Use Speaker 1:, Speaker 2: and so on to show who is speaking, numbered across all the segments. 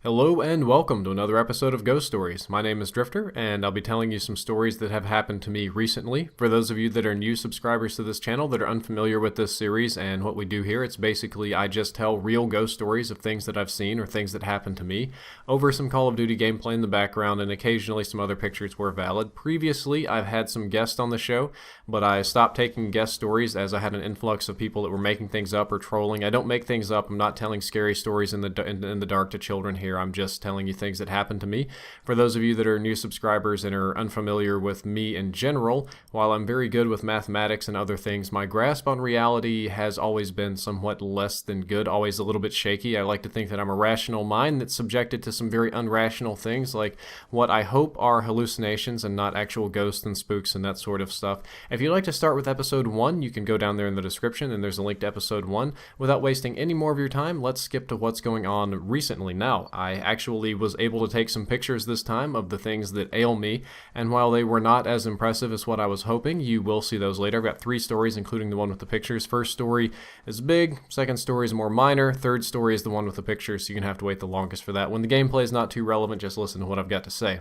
Speaker 1: Hello and welcome to another episode of Ghost Stories. My name is Drifter, and I'll be telling you some stories that have happened to me recently. For those of you that are new subscribers to this channel that are unfamiliar with this series and what we do here, it's basically I just tell real ghost stories of things that I've seen or things that happened to me over some Call of Duty gameplay in the background, and occasionally some other pictures were valid. Previously, I've had some guests on the show, but I stopped taking guest stories as I had an influx of people that were making things up or trolling. I don't make things up. I'm not telling scary stories in the dark to children here. I'm just telling you things that happened to me. For those of you that are new subscribers and are unfamiliar with me in general, while I'm very good with mathematics and other things, my grasp on reality has always been somewhat less than good, always a little bit shaky. I like to think that I'm a rational mind that's subjected to some very unrational things, like what I hope are hallucinations and not actual ghosts and spooks and that sort of stuff. If you'd like to start with episode 1, you can go down there in the description and there's a link to episode 1. Without wasting any more of your time, let's skip to what's going on recently. Now, I actually was able to take some pictures this time of the things that ail me, and while they were not as impressive as what I was hoping, you will see those later. I've got 3 stories, including the one with the pictures. First story is big, second story is more minor, third story is the one with the pictures, so you're going to have to wait the longest for that. When the gameplay is not too relevant, just listen to what I've got to say.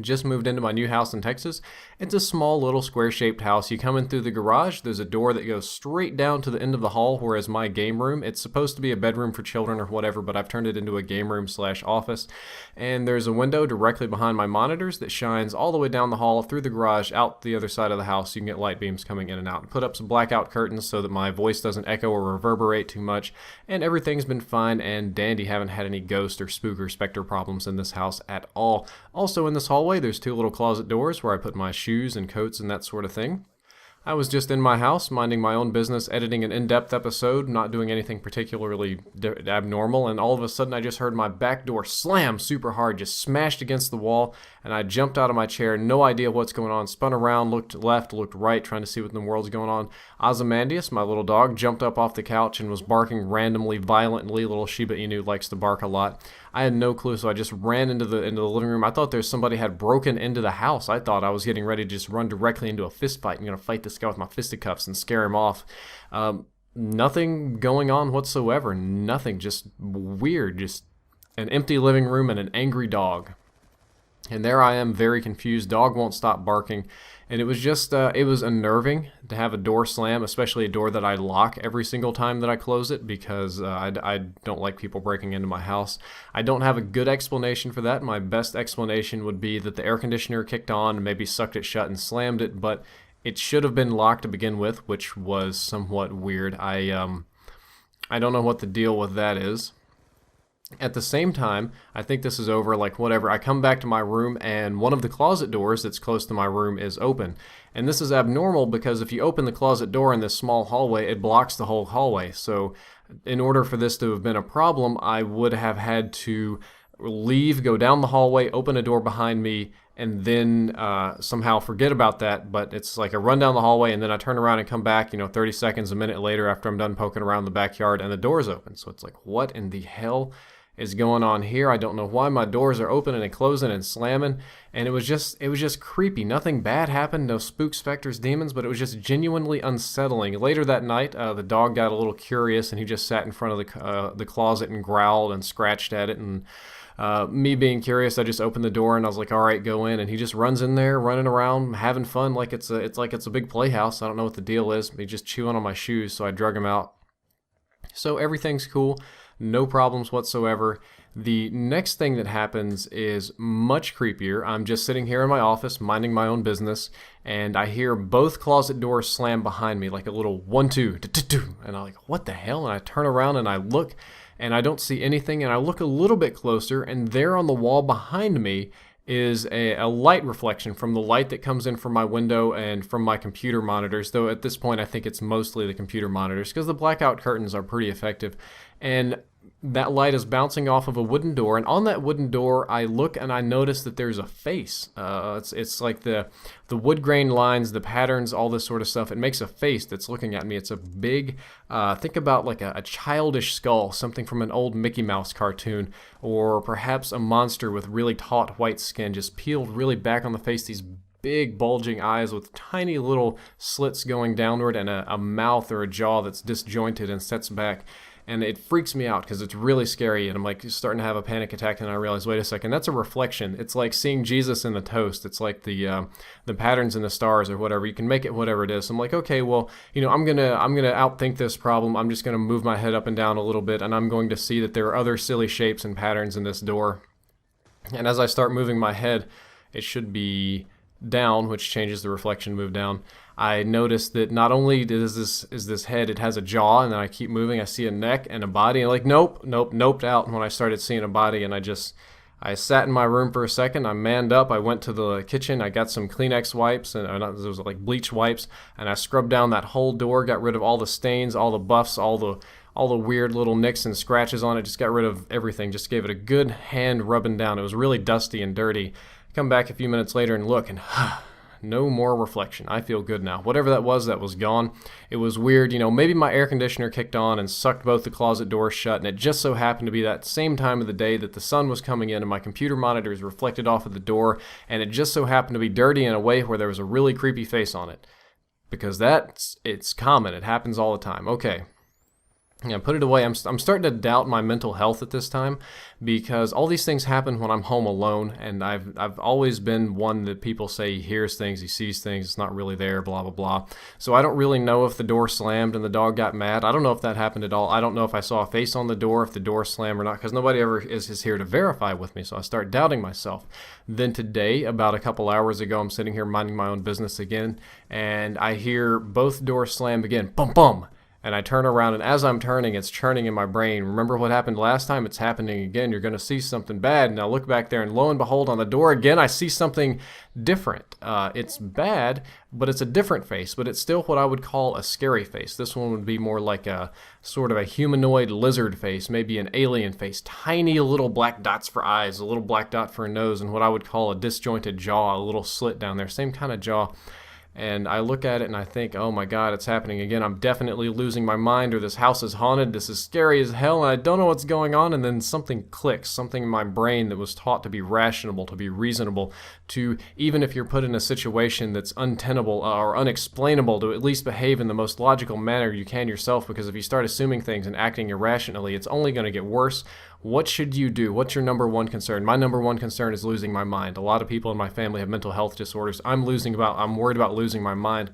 Speaker 1: Just moved into my new house in Texas. It's a small little square-shaped house. You come in through the garage, there's a door that goes straight down to the end of the hall, whereas my game room, it's supposed to be a bedroom for children or whatever, but I've turned it into a game room / office. And there's a window directly behind my monitors that shines all the way down the hall, through the garage, out the other side of the house. You can get light beams coming in and out. And put up some blackout curtains so that my voice doesn't echo or reverberate too much. And everything's been fine and dandy. Haven't had any ghost or spook or specter problems in this house at all. Also in this hallway, there's 2 little closet doors where I put my shoes and coats and that sort of thing. I was just in my house, minding my own business, editing an in-depth episode, not doing anything particularly abnormal, and all of a sudden I just heard my back door slam super hard, just smashed against the wall, and I jumped out of my chair, no idea what's going on, spun around, looked left, looked right, trying to see what in the world's going on. Ozymandias, my little dog, jumped up off the couch and was barking randomly, violently. Little Shiba Inu likes to bark a lot. I had no clue, so I just ran into the living room. I thought there's somebody had broken into the house. I thought I was getting ready to just run directly into a fist fight. I'm going to fight this guy with my fisticuffs and scare him off. Nothing going on whatsoever. Nothing. Just weird. Just an empty living room and an angry dog. And there I am, very confused. Dog won't stop barking. And it was just, it was unnerving to have a door slam, especially a door that I lock every single time that I close it, because I don't like people breaking into my house. I don't have a good explanation for that. My best explanation would be that the air conditioner kicked on and maybe sucked it shut and slammed it, but it should have been locked to begin with, which was somewhat weird. I don't know what the deal with that is. At the same time, I think this is over, like whatever, I come back to my room and one of the closet doors that's close to my room is open. And this is abnormal because if you open the closet door in this small hallway, it blocks the whole hallway. So in order for this to have been a problem, I would have had to leave, go down the hallway, open a door behind me, and then somehow forget about that. But it's like I run down the hallway and then I turn around and come back, 30 seconds, a minute later after I'm done poking around the backyard and the door's open. So it's like, what in the hell is going on here? I don't know why my doors are open and closing and slamming, and it was just creepy. Nothing bad happened, no spooks, specters, demons, but it was just genuinely unsettling. Later that night, the dog got a little curious and he just sat in front of the closet and growled and scratched at it, and me being curious, I just opened the door and I was like, all right, go in. And he just runs in there, running around, having fun like it's a big playhouse. I don't know what the deal is. He's just chewing on my shoes, so I drug him out. So everything's cool. No problems whatsoever. The next thing that happens is much creepier. I'm just sitting here in my office, minding my own business, and I hear both closet doors slam behind me, like a little 1, 2, and I'm like, what the hell? And I turn around and I look, and I don't see anything, and I look a little bit closer, and there on the wall behind me is a light reflection from the light that comes in from my window and from my computer monitors, though at this point I think it's mostly the computer monitors because the blackout curtains are pretty effective. And that light is bouncing off of a wooden door, and on that wooden door I look and I notice that there's a face. It's like the wood grain lines, the patterns, all this sort of stuff. It makes a face that's looking at me. It's a big, think about like a childish skull, something from an old Mickey Mouse cartoon, or perhaps a monster with really taut white skin just peeled really back on the face, these big bulging eyes with tiny little slits going downward, and a mouth or a jaw that's disjointed and sets back. and it freaks me out because it's really scary, and I'm like starting to have a panic attack, and I realize, wait a second, that's a reflection. It's like seeing Jesus in the toast. It's like the patterns in the stars or whatever. You can make it whatever it is. I'm like, okay, well, I'm gonna outthink this problem. I'm just gonna move my head up and down a little bit, and I'm going to see that there are other silly shapes and patterns in this door. And as I start moving my head, it should be down, which changes the reflection, move down. I notice that not only is this head, it has a jaw, and then I keep moving, I see a neck and a body, and like, noped out when I started seeing a body, and I sat in my room for a second, I manned up, I went to the kitchen, I got some Kleenex wipes, and it was like bleach wipes, and I scrubbed down that whole door, got rid of all the stains, all the buffs, all the weird little nicks and scratches on it, just got rid of everything, just gave it a good hand rubbing down. It was really dusty and dirty. Come back a few minutes later and look, and no more reflection. I feel good now. Whatever that was gone. It was weird, maybe my air conditioner kicked on and sucked both the closet doors shut, and it just so happened to be that same time of the day that the sun was coming in and my computer monitors reflected off of the door, and it just so happened to be dirty in a way where there was a really creepy face on it. Because it's common. It happens all the time. Okay. Yeah, put it away. I'm starting to doubt my mental health at this time, because all these things happen when I'm home alone, and I've always been one that people say he hears things, he sees things, it's not really there, blah, blah, blah. So I don't really know if the door slammed and the dog got mad. I don't know if that happened at all. I don't know if I saw a face on the door, if the door slammed or not, because nobody ever is here to verify with me, so I start doubting myself. Then today, about a couple hours ago, I'm sitting here minding my own business again, and I hear both doors slam again, bum, bum. And I turn around, and as I'm turning, it's churning in my brain. Remember what happened last time? It's happening again. You're going to see something bad. And I look back there, and lo and behold, on the door again, I see something different. It's bad, but it's a different face. But it's still what I would call a scary face. This one would be more like a sort of a humanoid lizard face, maybe an alien face. Tiny little black dots for eyes, a little black dot for a nose, and what I would call a disjointed jaw, a little slit down there. Same kind of jaw. And I look at it and I think, oh my God, it's happening again. I'm definitely losing my mind, or this house is haunted. This is scary as hell, and I don't know what's going on. And then something clicks, something in my brain that was taught to be rational, to be reasonable, to, even if you're put in a situation that's untenable or unexplainable, to at least behave in the most logical manner you can yourself, because if you start assuming things and acting irrationally, it's only going to get worse. What should you do? What's your number one concern? My number one concern is losing my mind. A lot of people in my family have mental health disorders. I'm worried about losing my mind.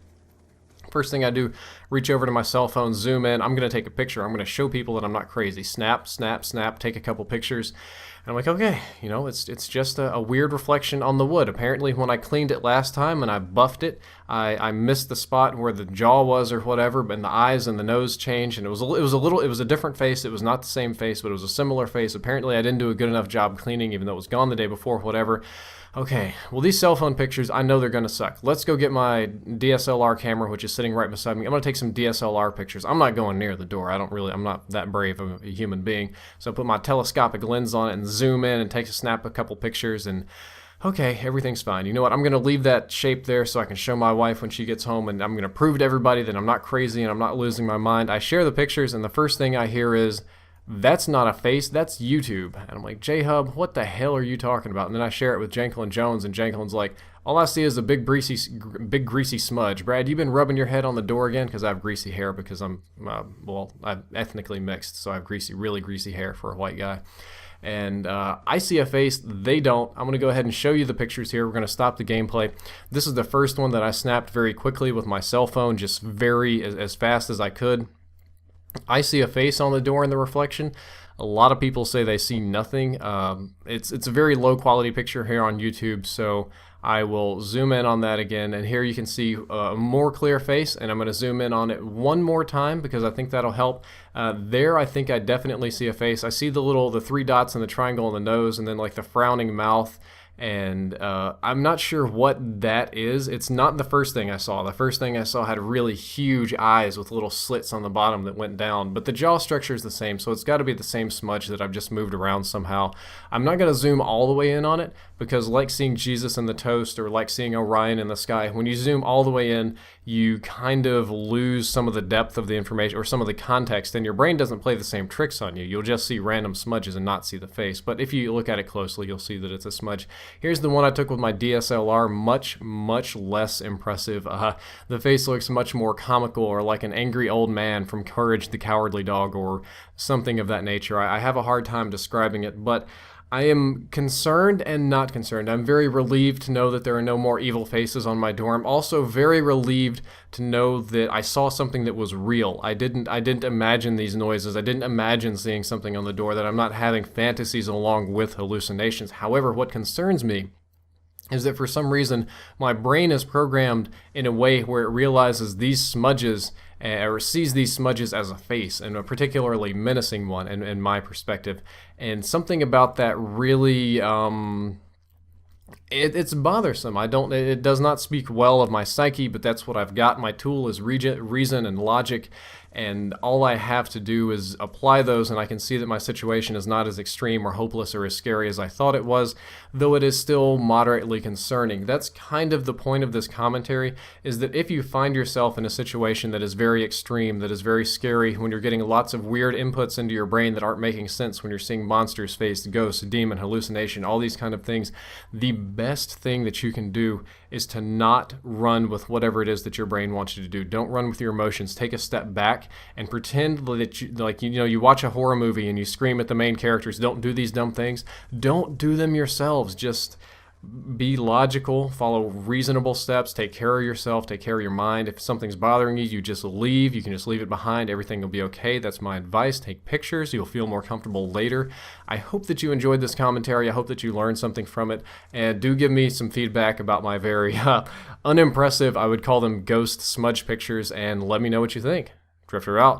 Speaker 1: First thing I do, reach over to my cell phone, zoom in. I'm going to take a picture. I'm going to show people that I'm not crazy. Snap, snap, snap, take a couple pictures. And I'm like, okay, it's just a weird reflection on the wood. Apparently, when I cleaned it last time and I buffed it, I missed the spot where the jaw was or whatever, but the eyes and the nose changed, and it was a different face. It was not the same face, but it was a similar face. Apparently, I didn't do a good enough job cleaning, even though it was gone the day before, whatever. Okay, well, these cell phone pictures, I know they're going to suck. Let's go get my DSLR camera, which is sitting right beside me. I'm going to take some DSLR pictures. I'm not going near the door. I'm not that brave of a human being. So I put my telescopic lens on it and zoom in and snap a couple pictures, and okay, everything's fine. You know what? I'm going to leave that shape there so I can show my wife when she gets home, and I'm going to prove to everybody that I'm not crazy and I'm not losing my mind. I share the pictures, and the first thing I hear is, that's not a face, that's YouTube. And I'm like, J-Hub, what the hell are you talking about? And then I share it with Janklin Jones, and Janklin's like, all I see is a big greasy smudge. Brad, you been rubbing your head on the door again? Because I have greasy hair, because I'm ethnically mixed, so I have really greasy hair for a white guy. And I see a face, they don't. I'm going to go ahead and show you the pictures here. We're going to stop the gameplay. This is the first one that I snapped very quickly with my cell phone, just as fast as I could. I see a face on the door in the reflection. A lot of people say they see nothing. It's a very low quality picture here on YouTube, so I will zoom in on that again, and here you can see a more clear face, and I'm going to zoom in on it one more time because I think that'll help. There I think I definitely see a face. I see the three dots and the triangle on the nose, and then like the frowning mouth. And I'm not sure what that is. It's not the first thing I saw. The first thing I saw had really huge eyes with little slits on the bottom that went down. But the jaw structure is the same, so it's got to be the same smudge that I've just moved around somehow. I'm not going to zoom all the way in on it because, like seeing Jesus in the toast or like seeing Orion in the sky, when you zoom all the way in, you kind of lose some of the depth of the information or some of the context, and your brain doesn't play the same tricks on you. You'll just see random smudges and not see the face. But if you look at it closely, you'll see that it's a smudge. Here's the one I took with my DSLR, much less impressive. The face looks much more comical, or like an angry old man from Courage the Cowardly Dog or something of that nature. I have a hard time describing it, but I am concerned and not concerned. I'm very relieved to know that there are no more evil faces on my door. I'm also very relieved to know that I saw something that was real. I didn't imagine these noises. I didn't imagine seeing something on the door, that I'm not having fantasies along with hallucinations. However, what concerns me is that for some reason my brain is programmed in a way where it realizes these smudges, or sees these smudges as a face, and a particularly menacing one in my perspective. And something about that really, it's bothersome. It does not speak well of my psyche, but that's what I've got. My tool is reason and logic, and all I have to do is apply those, and I can see that my situation is not as extreme or hopeless or as scary as I thought it was, though it is still moderately concerning. That's kind of the point of this commentary, is that if you find yourself in a situation that is very extreme, that is very scary, when you're getting lots of weird inputs into your brain that aren't making sense, when you're seeing monsters, face, ghosts, demon, hallucination, all these kind of things, the best thing that you can do is to not run with whatever it is that your brain wants you to do. Don't run with your emotions. Take a step back and pretend that you watch a horror movie and you scream at the main characters. Don't do these dumb things. Don't do them yourselves. Just be logical, follow reasonable steps, take care of yourself, take care of your mind. If something's bothering you, you just leave. You can just leave it behind. Everything will be okay. That's my advice. Take pictures. You'll feel more comfortable later. I hope that you enjoyed this commentary. I hope that you learned something from it. And do give me some feedback about my very unimpressive, I would call them ghost smudge pictures, and let me know what you think. Drifter out.